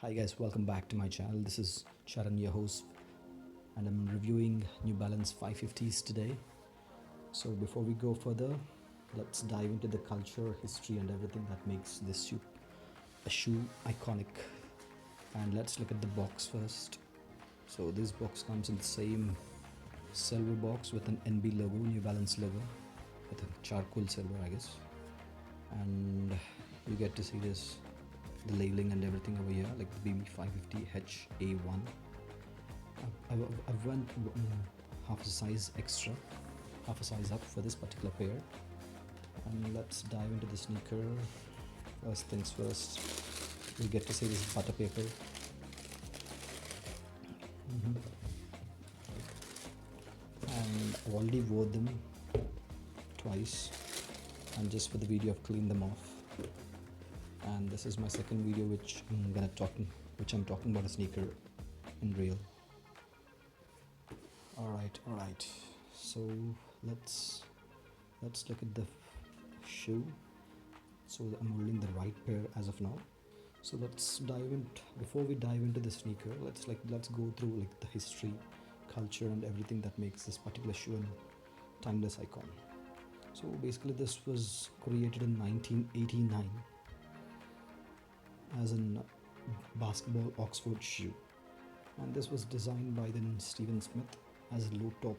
Hi guys, welcome back to my channel. This is Charan, your host, and I'm reviewing New Balance 550s today. So before we go further, let's dive into the culture, history and everything that makes this shoe iconic. And let's look at the box first. So this box comes in the same silver box with an NB logo, New Balance logo, with a charcoal silver I guess. And you get to see this, the labeling and everything over here, like the BB550HA1. I've went half a size extra, half a size up for this particular pair. And let's dive into the sneaker. First things first, we get to see this butter paper. And I already wore them twice, and just for the video I've cleaned them off. And this is my second video which I'm talking about a sneaker in real. Alright, so let's look at the shoe. So I'm holding the right pair as of now. So let's dive in. Before we dive into the sneaker, let's go through like the history, culture and everything that makes this particular shoe a timeless icon. So basically this was created in 1989 as a basketball Oxford shoe, and this was designed by then Stephen Smith as a low top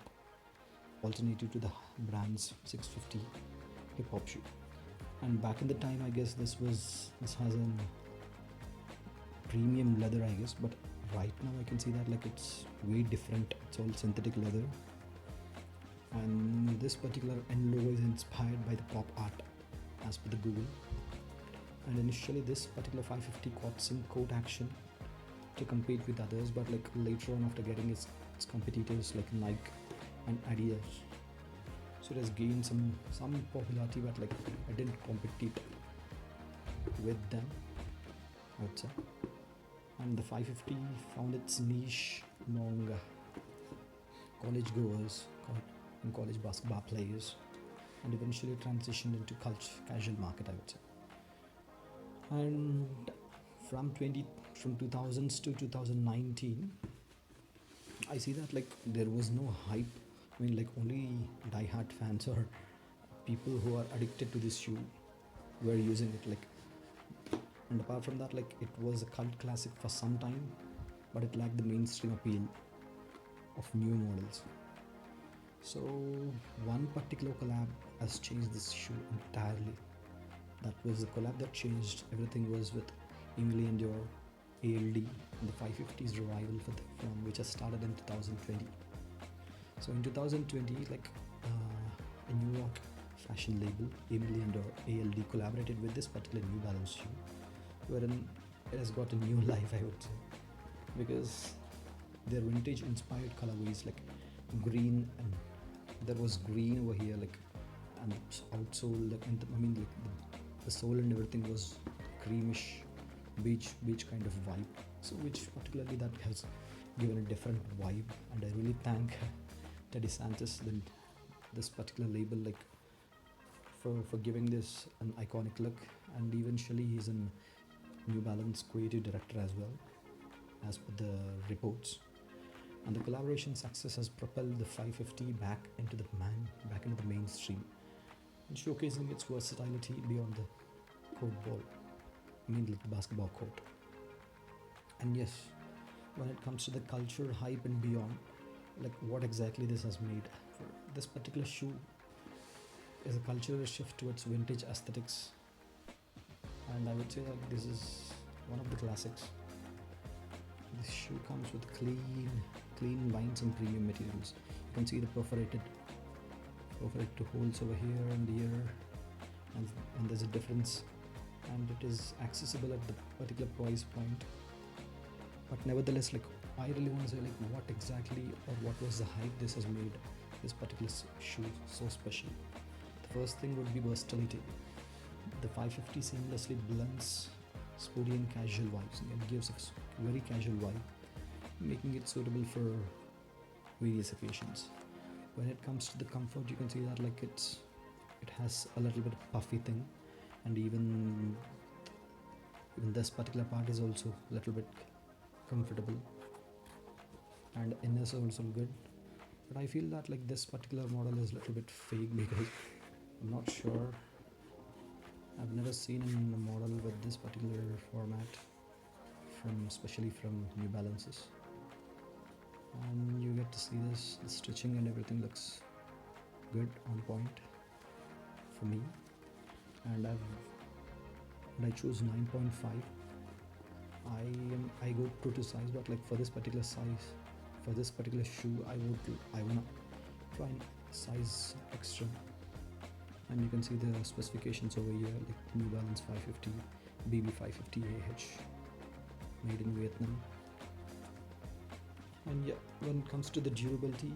alternative to the brand's 650 hip hop shoe. And back in the time, I guess this has a premium leather I guess, but right now I can see that like it's way different. It's all synthetic leather, and this particular end logo is inspired by the pop art as per the Google. And initially this particular 550 caught some court action to compete with others, but like later on, after getting its competitors like Nike and Adidas, so it has gained some popularity, but like I didn't compete with them, I would say. And the 550 found its niche among college goers and college basketball players, and eventually transitioned into casual market, I would say. And from 2000s to 2019, I see that like there was no hype. I mean, like only die-hard fans or people who are addicted to this shoe were using it. Like, and apart from that, like it was a cult classic for some time, but it lacked the mainstream appeal of new models. So one particular collab has changed this shoe entirely. That was the collab that changed everything. Was with Emily and your ALD and the 550's revival from which has started in 2020. So in 2020, like a New York fashion label, Emily and your ALD, collaborated with this particular New Balance shoe, wherein it has got a new life, I would say, because their vintage inspired colorways like green, and there was green over here, like, and outsole, like, the sole and everything was creamish beige kind of vibe, so which particularly that has given a different vibe. And I really thank Teddy Santis, this particular label, like for giving this an iconic look. And eventually he's a New Balance creative director as well, as per the reports. And the collaboration success has propelled the 550 back into the mainstream, and showcasing its versatility beyond the court ball. Like the basketball court. And yes, when it comes to the culture, hype and beyond, like what exactly this has made for this particular shoe is a cultural shift towards vintage aesthetics. And I would say that this is one of the classics. This shoe comes with clean lines and premium materials. You can see the perforated holes over here and here, and there's a difference, and it is accessible at the particular price point. But nevertheless, like I really want to say like what exactly or what was the hype this has made this particular shoe so special. The first thing would be versatility. The 550 seamlessly blends sporty and casual vibes, and it gives a very casual vibe, making it suitable for various occasions. When it comes to the comfort, you can see that like it has a little bit of puffy thing, and even Even this particular part is also a little bit comfortable, and inners are also good. But I feel that like this particular model is a little bit fake because I'm not sure. I've never seen a model with this particular format especially from New Balances. And you get to see this, the stitching and everything looks good, on point for me. And I chose 9.5. I go true to size, but like for this particular size, for this particular shoe, I wanna try and size extra. And you can see the specifications over here, like New Balance 550, BB 550 AH, made in Vietnam. And yeah, when it comes to the durability,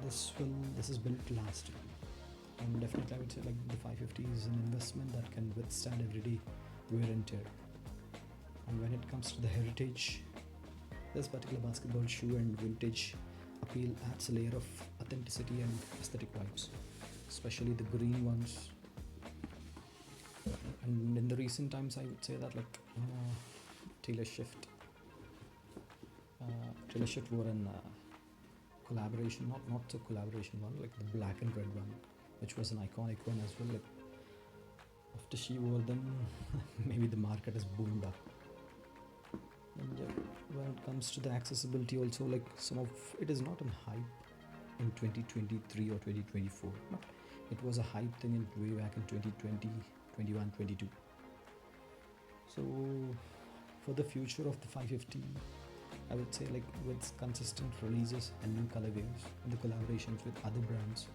this is built to last. And definitely I would say like the 550 is an investment that can withstand everyday wear and tear. And when it comes to the heritage, this particular basketball shoe and vintage appeal adds a layer of authenticity and aesthetic vibes, especially the green ones. And in the recent times, I would say that like Taylor Swift wore an collaboration, not a collaboration one, like the black and red one, which was an iconic one as well. Like after she wore them, maybe the market has boomed up. And yeah, when it comes to the accessibility also, like some of it is not a hype in 2023 or 2024, but it was a hype thing in way back in 2020, 21, 22. So for the future of the 550, I would say like with consistent releases and new colorways and the collaborations with other brands,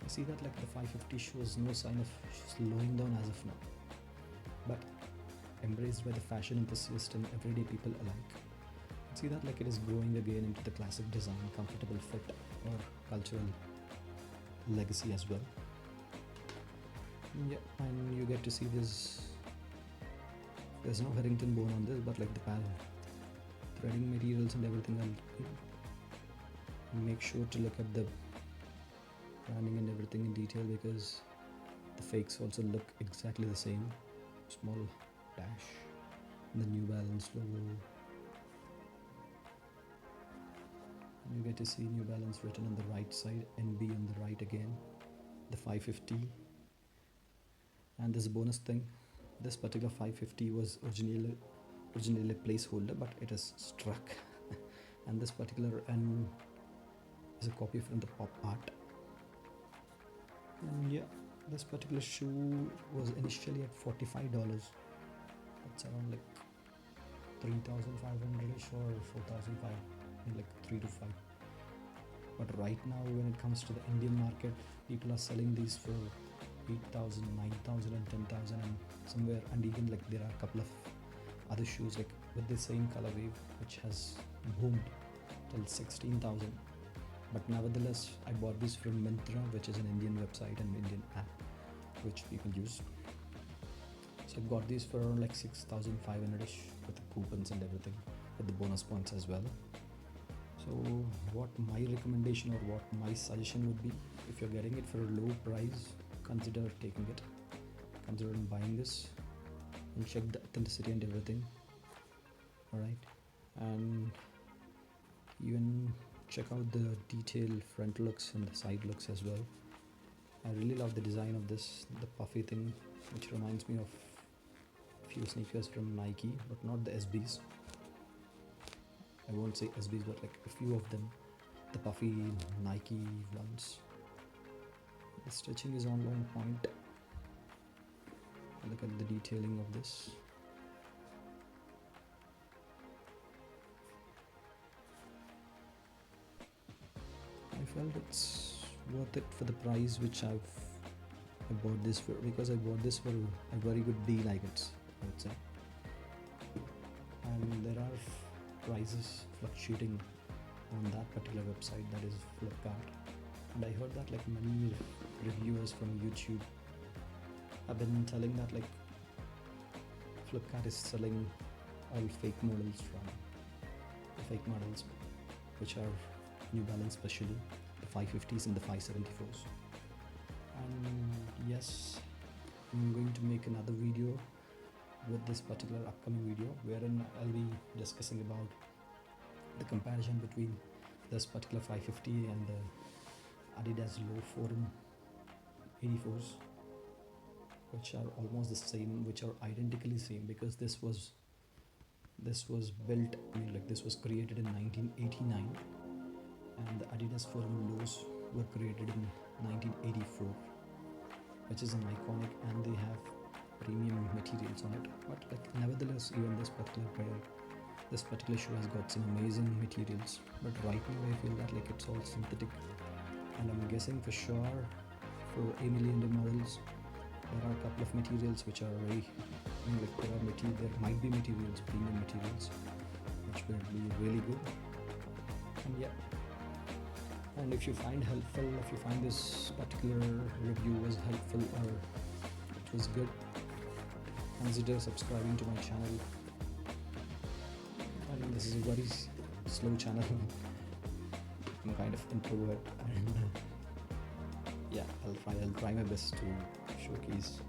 I see that like the 550 shows no sign of slowing down as of now, but embraced by the fashion enthusiasts and everyday people alike. I see that like it is growing again into the classic design, comfortable fit, or cultural legacy as well. Yeah, and you get to see this. There's no Harrington bone on this, but like the threading materials and everything. I'll make sure to look at the branding and everything in detail because the fakes also look exactly the same. Small dash, the New Balance logo. And you get to see New Balance written on the right side, NB on the right again, the 550. And this bonus thing, this particular 550 was originally a placeholder, but it is struck. And this particular N is a copy from the pop art. And yeah, this particular shoe was initially at $45. That's around like 3,500ish or 4,500, like 3 to 5. But right now, when it comes to the Indian market, people are selling these for 8,000, 9,000 and 10,000 and somewhere, and even like there are a couple of other shoes like with the same colorway which has boomed till 16,000. But nevertheless, I bought this from Myntra, which is an Indian website and Indian app which people use. So I got these for around like 6,500ish with the coupons and everything, with the bonus points as well. So what my recommendation or what my suggestion would be, if you're getting it for a low price, consider taking it, consider buying this, and check the authenticity and everything. Alright, and even check out the detailed front looks and the side looks as well. I really love the design of this, the puffy thing, which reminds me of a few sneakers from Nike, but not the SBs. I won't say SBs, but like a few of them, the puffy Nike ones. The stitching is on point. Look at the detailing of this. I felt it's worth it for the price which I bought this for, because I bought this for a very good deal, I guess, I would say. And there are prices fluctuating on that particular website, that is Flipkart. And I heard that like many reviewers from YouTube have been telling that like Flipkart is selling all fake models which are New Balance, especially the 550s and the 574s. And yes, I'm going to make another video with this particular upcoming video, wherein I'll be discussing about the comparison between this particular 550 and the Adidas Low Forum 84s, which are almost the same, which are identically same, because this was built, I mean, like, this was created in 1989, and the Adidas Forum Lows were created in 1984, which is an iconic, and they have premium materials on it. But like, nevertheless, even this particular shoe has got some amazing materials. But right now I feel that like it's all synthetic, and I'm guessing for sure for A-million models there are a couple of materials which are very, I mean, like, there might be materials, premium materials, which will be really good. And yeah, and if you find this particular review was helpful or it was good, consider subscribing to my channel. I mean, this is a very slow channel. I'm kind of introvert, and yeah, I'll try my best to showcase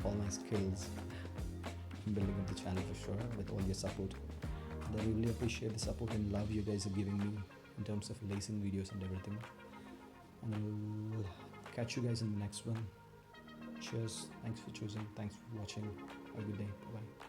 all my skills in building up the channel for sure, with all your support. And I really appreciate the support and love you guys are giving me in terms of lacing videos and everything. And I'll catch you guys in the next one. Cheers, thanks for choosing, thanks for watching, have a good day, bye bye.